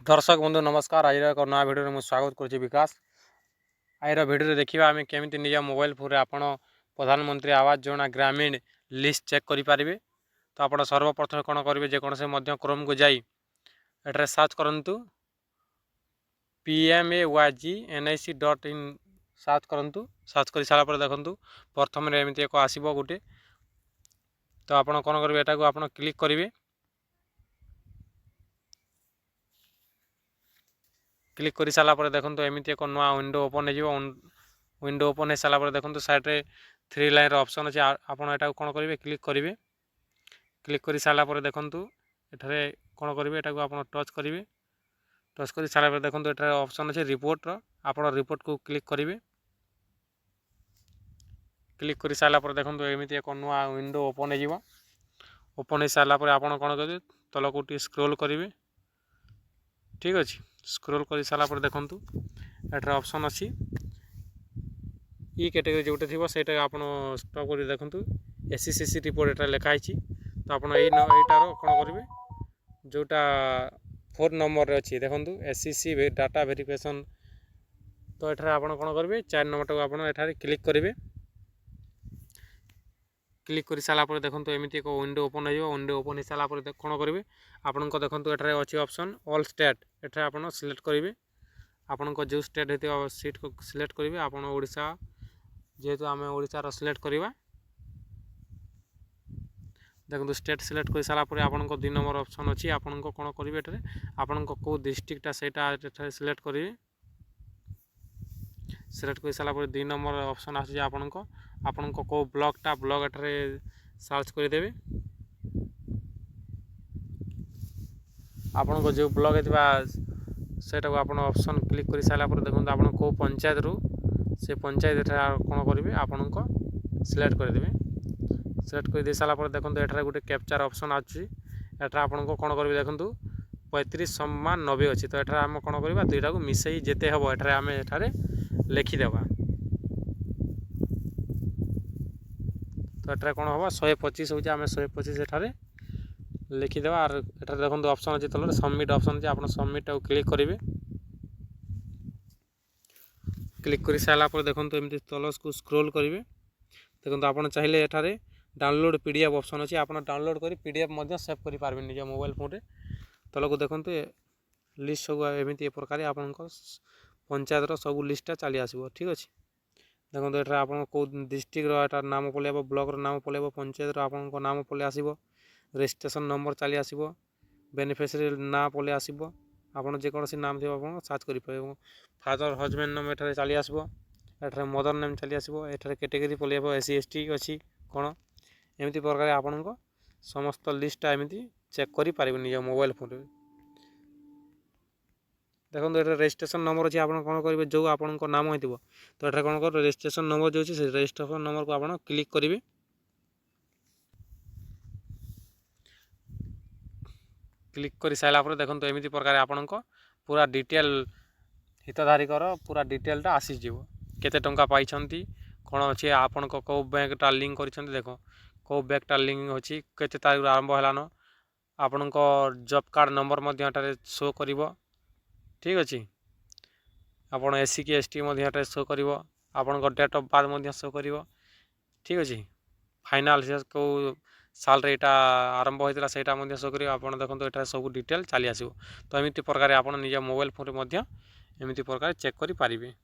दर्शक बंधु नमस्कार। आज एक नया भिडियो में स्वागत करुच्ची विकास। आज भिडियो देखा आम केमी निज मोबाइल फोन आपण प्रधानमंत्री आवास योजना ग्रामीण लिस्ट चेक करेंगे। तो आप सर्वप्रथम कौन करेंगे जेकोसी क्रोम को जाई एट्रे सर्च करूँ PMAYGNIC.in सर्च करूँ। सर्च कर सारापर देखूँ प्रथम एमती एक आसो गोटे। तो आप कौन करेंगे एटा को आप क्लिक करेंगे। क्लिक कर सारापर देखो एमती एक नुआ विंडो ओपन हो। विंडो ओपन हो सारापर देखो साइड्रे 3 लाइन ऑप्शन अच्छे। आपटा कौन करेंगे क्लिक करेंगे। क्लिक कर सारापर देखो एठारे कौन करेंगे एटा को आप टच करेंगे। टच कर सारापर देखो एठारे ऑप्शन अच्छे रिपोर्टर। आप रिपोर्ट को क्लिक करेंगे। क्लिक कर सारापर देखो एमती एक नुआ विंडो ओपन हो। ओपन हो सारापर आप कौन करेंगे तलक स्क्रोल करेंगे। ठीक अच्छे स्क्रोल कर सारापर देखूँ एठार ऑप्शन अच्छी ई कैटेगरी जोटे थी से आप स्टॉप कर देखूँ SCCC रिपोर्ट एटा लिखाई। तो आप यहीटार कौन करेंगे जोटा 4 नंबर अच्छी देखूँ SCC डाटा वेरिफिकेशन। तो एठार आप कौन करेंगे 4 नंबर टाक आप क्लिक करेंगे। क्लिक कर सारापर देखो एमती एक विंडो ओपन हो। विंडो ओपन हो सारापर कौन करेंगे आपण देखो एठार अच्छी ऑप्शन ऑल स्टेट एठार आप सिलेक्ट करेंगे। आपण जो स्टेट होती सीट को सिलेक्ट करेंगे। आप ओडिशा जेहेतु आम ओडिशार सिलेक्ट करवा देखो स्टेट सिलेक्ट कर सारापर आप 2 नंबर ऑप्शन अच्छी। आपण कौन करेंगे एठार आपण कौ डिस्ट्रिक्टा से सिलेक्ट करेंगे। सिलेक्ट कर सारापर 2 नंबर ऑप्शन आस आपण कौ ब्लॉकटा ब्लॉक एठारे सर्च करदेवे। आपण जो ब्लॉक होता सेटा को आप ऑप्शन क्लिक कर सारापर देखो आप कौ पंचायत रू से पंचायत कौन करेंगे आपण सिलेक्ट करदेवे। सिलेक्ट कर दे सारापर देखो एठारे गोटे कैप्चर ऑप्शन आछि। एटा आपण कौन करेंगे देखो 35/90 अच्छी। तो एठारे आम कौन करवा दुईटा को मिसई जेते हम एठारे आम एठारे लिखिदेवा। तो एठारे कौन हम 125 हो 125 एठारे लिखिदेवा। और एठारे देखो ऑप्शन अच्छे तल सबमिट ऑप्शन अच्छे। आप सबमिट क्लिक करेंगे। क्लिक कर सारापर देखो एमती तलस को स्क्रोल करेंगे। देखो आप चाहिए एठारे डाउनलोड PDF ऑप्शन अच्छे। आप डाउनलोड कर PDF सेव करेंगे निज मोबाइल फोन। तल को देखो लिस्ट सब एमती प्रकार आप पंचायतर सब लिस्टा चली आसो। ठीक अच्छे देखो ये आप डिस्ट्रिक्टर नाम पलैब ब्लॉक नाम पलैब पंचायत आप नाम पलि आसो। रजिस्ट्रेशन नंबर चली आसो। बेनिफिशियरी ना पलि आसो। आपड़ जेकोसी नाम थी आप सर्च करेंगे। फादर हजबैंड नाम एठारे चली आसो। एठारे मदर नेम चली आसो। एठारे कैटेगरी पलैब SC ST अच्छी कौन एमती प्रकार आपण समस्त लिस्टा एमती चेक करेंगे निज मोबाइल फोन। देखो ये रजिस्ट्रेशन नंबर अच्छी। आप कौन करेंगे जो आपण नाम हो तो ये कौन कर रजिस्ट्रेशन नंबर जो अच्छे रजिस्ट्रेशन नंबर को आप क्लिक करेंगे। क्लिक कर सारापर देखो एमती प्रकार आपण पूरा डिटेल हितधारिकर पूरा डिटेलटा आसीज केते टंका पाई कौन अच्छे आपण कौ बैंकटा लिंक कर देखो कौ बैंकटा लिंक अच्छी केते तारीख आरंभ होलान आपण जॉब कार्ड नंबर शो कर। ठीक अच्छे आप SC की ST शो कर। आपण डेट ऑफ बर्थ शो कर। ठीक अच्छे फाइनाल कौ साल रे एटा आरंभ होता है शो कर। आप देखो ये सब डिटेल चली आसो। तो एमती प्रकार आप निज मोबाइल फोन एमती प्रकार चेक करेंगे।